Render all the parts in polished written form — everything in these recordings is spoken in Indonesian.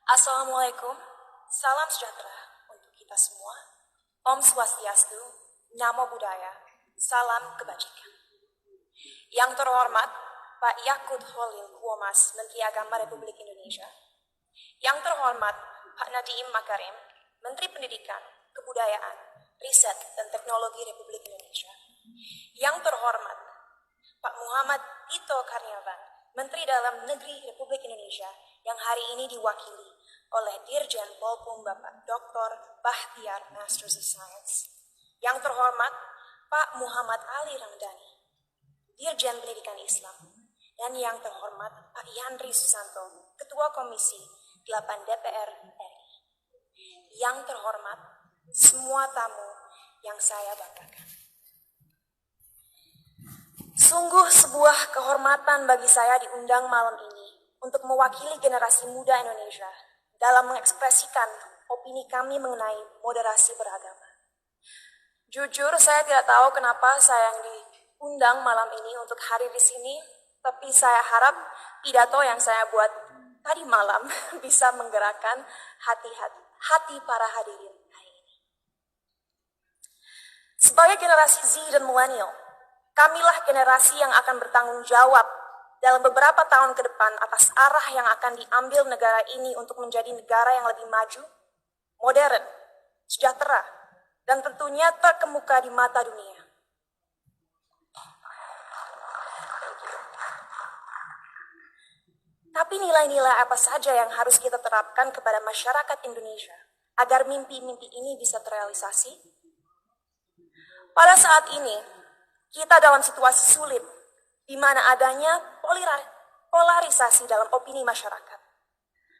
Assalamualaikum, salam sejahtera untuk kita semua. Om Swastiastu, Namo Buddhaya, salam kebajikan. Yang terhormat Pak Yakut Holil Kuomas, Menteri Agama Republik Indonesia. Yang terhormat Pak Nadiem Makarim, Menteri Pendidikan, Kebudayaan, Riset dan Teknologi Republik Indonesia. Yang terhormat Pak Muhammad Tito Karnavian, Menteri Dalam Negeri Republik Indonesia, yang hari ini diwakili oleh Dirjen Polpum Bapak Dr. Bahtiar, Masters of Science. Yang terhormat Pak Muhammad Ali Ramdhani, Dirjen Pendidikan Islam. Dan yang terhormat Pak Yandri Susanto, Ketua Komisi 8 DPR RI. Yang terhormat semua tamu yang saya banggakan. Sungguh sebuah kehormatan bagi saya diundang malam ini untuk mewakili generasi muda Indonesia dalam mengekspresikan opini kami mengenai moderasi beragama. Jujur, saya tidak tahu kenapa saya yang diundang malam ini untuk hadir di sini, tapi saya harap pidato yang saya buat tadi malam bisa menggerakkan hati para hadirin hari ini. Sebagai generasi Z dan milenial, kamilah generasi yang akan bertanggung jawab dalam beberapa tahun ke depan atas arah yang akan diambil negara ini untuk menjadi negara yang lebih maju, modern, sejahtera, dan tentunya terkemuka di mata dunia. Tapi nilai-nilai apa saja yang harus kita terapkan kepada masyarakat Indonesia agar mimpi-mimpi ini bisa terrealisasi? Pada saat ini, kita dalam situasi sulit, di mana adanya polarisasi dalam opini masyarakat.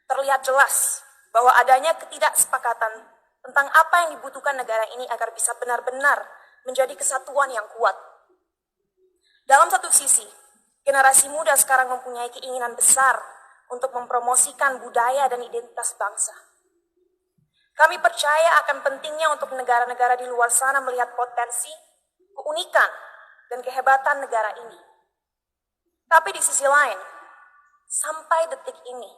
Terlihat jelas bahwa adanya ketidaksepakatan tentang apa yang dibutuhkan negara ini agar bisa benar-benar menjadi kesatuan yang kuat. Dalam satu sisi, generasi muda sekarang mempunyai keinginan besar untuk mempromosikan budaya dan identitas bangsa. Kami percaya akan pentingnya untuk negara-negara di luar sana melihat potensi, keunikan, dan kehebatan negara ini. Tapi di sisi lain, sampai detik ini,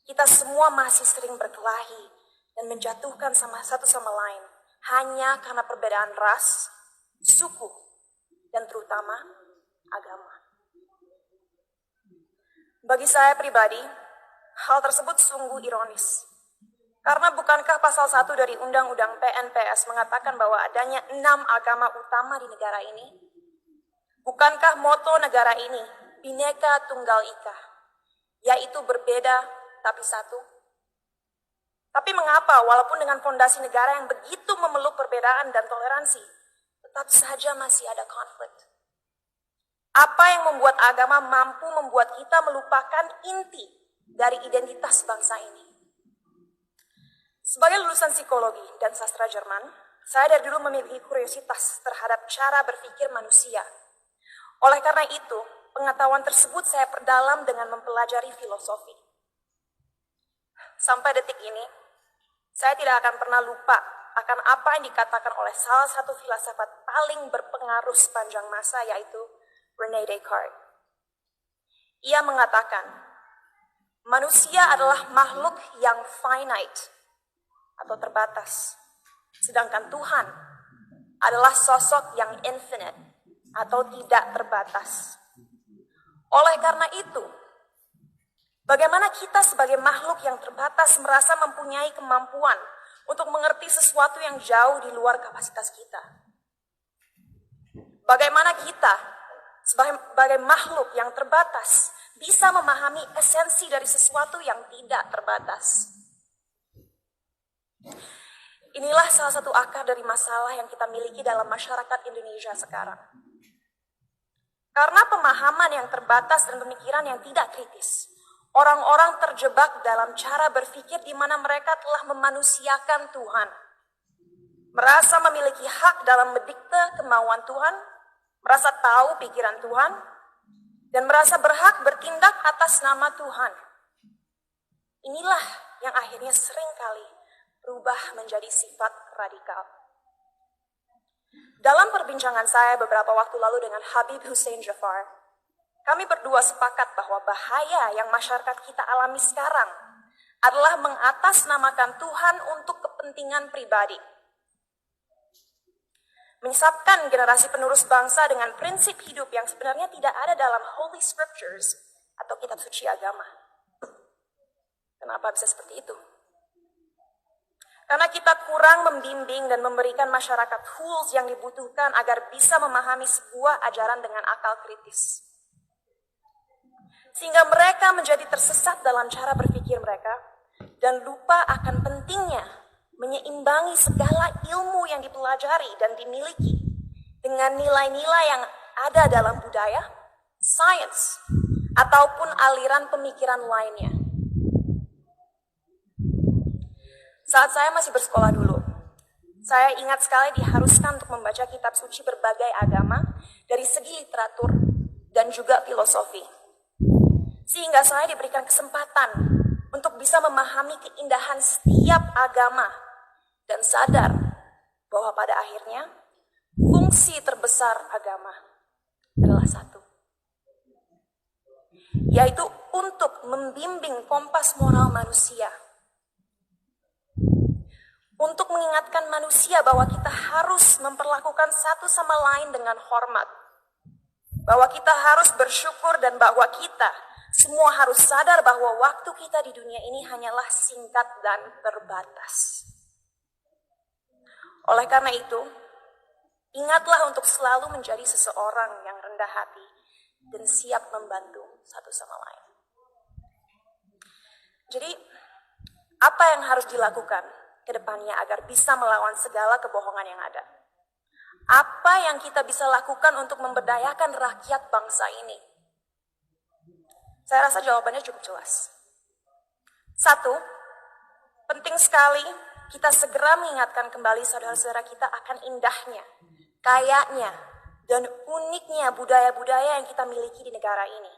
kita semua masih sering berkelahi dan menjatuhkan satu sama lain hanya karena perbedaan ras, suku, dan terutama agama. Bagi saya pribadi, hal tersebut sungguh ironis. Karena bukankah pasal 1 dari Undang-Undang PNPS mengatakan bahwa adanya 6 agama utama di negara ini? Bukankah moto negara ini, Bhinneka Tunggal Ika, yaitu berbeda tapi satu? Tapi mengapa walaupun dengan fondasi negara yang begitu memeluk perbedaan dan toleransi, tetap saja masih ada konflik? Apa yang membuat agama mampu membuat kita melupakan inti dari identitas bangsa ini? Sebagai lulusan psikologi dan sastra Jerman, saya dari dulu memiliki kuriositas terhadap cara berpikir manusia. Oleh karena itu, pengetahuan tersebut saya perdalam dengan mempelajari filosofi. Sampai detik ini, saya tidak akan pernah lupa akan apa yang dikatakan oleh salah satu filsafat paling berpengaruh sepanjang masa, yaitu René Descartes. Ia mengatakan, manusia adalah makhluk yang finite atau terbatas, sedangkan Tuhan adalah sosok yang infinite atau tidak terbatas. Oleh karena itu, bagaimana kita sebagai makhluk yang terbatas merasa mempunyai kemampuan untuk mengerti sesuatu yang jauh di luar kapasitas kita? Bagaimana kita sebagai makhluk yang terbatas bisa memahami esensi dari sesuatu yang tidak terbatas? Inilah salah satu akar dari masalah yang kita miliki dalam masyarakat Indonesia sekarang. Karena pemahaman yang terbatas dan pemikiran yang tidak kritis, orang-orang terjebak dalam cara berpikir di mana mereka telah memanusiakan Tuhan. Merasa memiliki hak dalam mendikte kemauan Tuhan, merasa tahu pikiran Tuhan, dan merasa berhak bertindak atas nama Tuhan. Inilah yang akhirnya seringkali berubah menjadi sifat radikal. Dalam perbincangan saya beberapa waktu lalu dengan Habib Hussein Jafar, kami berdua sepakat bahwa bahaya yang masyarakat kita alami sekarang adalah mengatasnamakan Tuhan untuk kepentingan pribadi. Menyesatkan generasi penerus bangsa dengan prinsip hidup yang sebenarnya tidak ada dalam Holy Scriptures atau kitab suci agama. Kenapa bisa seperti itu? Karena kita kurang membimbing dan memberikan masyarakat tools yang dibutuhkan agar bisa memahami sebuah ajaran dengan akal kritis. Sehingga mereka menjadi tersesat dalam cara berpikir mereka dan lupa akan pentingnya menyeimbangi segala ilmu yang dipelajari dan dimiliki dengan nilai-nilai yang ada dalam budaya, sains, ataupun aliran pemikiran lainnya. Saat saya masih bersekolah dulu, saya ingat sekali diharuskan untuk membaca kitab suci berbagai agama dari segi literatur dan juga filosofi. Sehingga saya diberikan kesempatan untuk bisa memahami keindahan setiap agama dan sadar bahwa pada akhirnya fungsi terbesar agama adalah satu, yaitu untuk membimbing kompas moral manusia, untuk mengingatkan manusia bahwa kita harus memperlakukan satu sama lain dengan hormat, bahwa kita harus bersyukur dan bahwa kita semua harus sadar bahwa waktu kita di dunia ini hanyalah singkat dan terbatas. Oleh karena itu, ingatlah untuk selalu menjadi seseorang yang rendah hati dan siap membantu satu sama lain. Jadi, apa yang harus dilakukan ke depannya agar bisa melawan segala kebohongan yang ada? Apa yang kita bisa lakukan untuk memberdayakan rakyat bangsa ini? Saya rasa jawabannya cukup jelas. Satu, penting sekali kita segera mengingatkan kembali saudara-saudara kita akan indahnya, kayanya, dan uniknya budaya-budaya yang kita miliki di negara ini.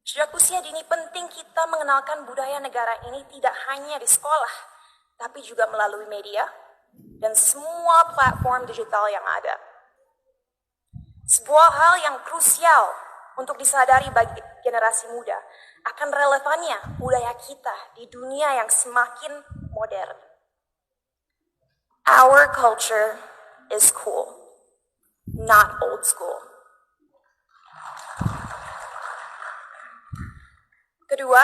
Sejak usia dini penting kita mengenalkan budaya negara ini tidak hanya di sekolah, tapi juga melalui media dan semua platform digital yang ada. Sebuah hal yang krusial untuk disadari bagi generasi muda akan relevannya budaya kita di dunia yang semakin modern. Our culture is cool, not old school. Kedua,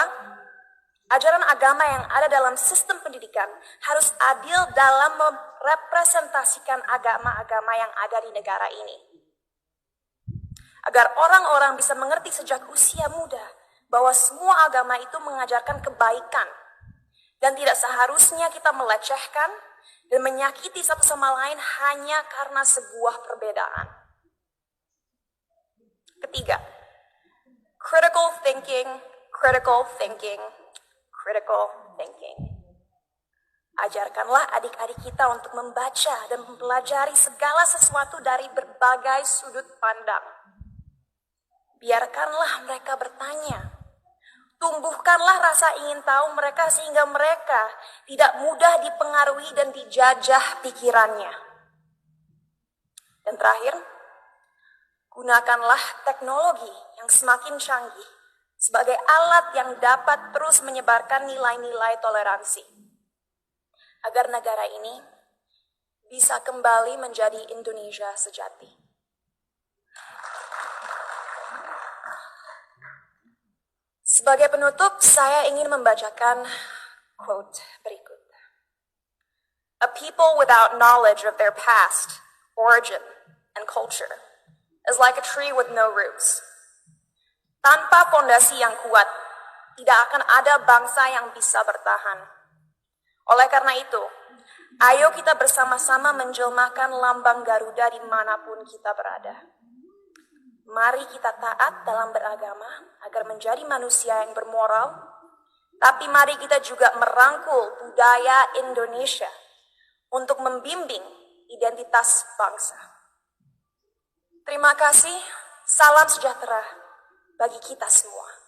ajaran agama yang ada dalam sistem pendidikan harus adil dalam merepresentasikan agama-agama yang ada di negara ini. Agar orang-orang bisa mengerti sejak usia muda bahwa semua agama itu mengajarkan kebaikan dan tidak seharusnya kita melecehkan dan menyakiti satu sama lain hanya karena sebuah perbedaan. Ketiga, critical thinking, critical thinking, critical thinking. Ajarkanlah adik-adik kita untuk membaca dan mempelajari segala sesuatu dari berbagai sudut pandang. Biarkanlah mereka bertanya. Tumbuhkanlah rasa ingin tahu mereka sehingga mereka tidak mudah dipengaruhi dan dijajah pikirannya. Dan terakhir, gunakanlah teknologi yang semakin canggih sebagai alat yang dapat terus menyebarkan nilai-nilai toleransi. Agar negara ini bisa kembali menjadi Indonesia sejati. Sebagai penutup, saya ingin membacakan quote berikut. A people without knowledge of their past, origin, and culture is like a tree with no roots. Tanpa fondasi yang kuat, tidak akan ada bangsa yang bisa bertahan. Oleh karena itu, ayo kita bersama-sama menjelmakan lambang Garuda dimanapun kita berada. Mari kita taat dalam beragama agar menjadi manusia yang bermoral, tapi mari kita juga merangkul budaya Indonesia untuk membimbing identitas bangsa. Terima kasih, salam sejahtera bagi kita semua.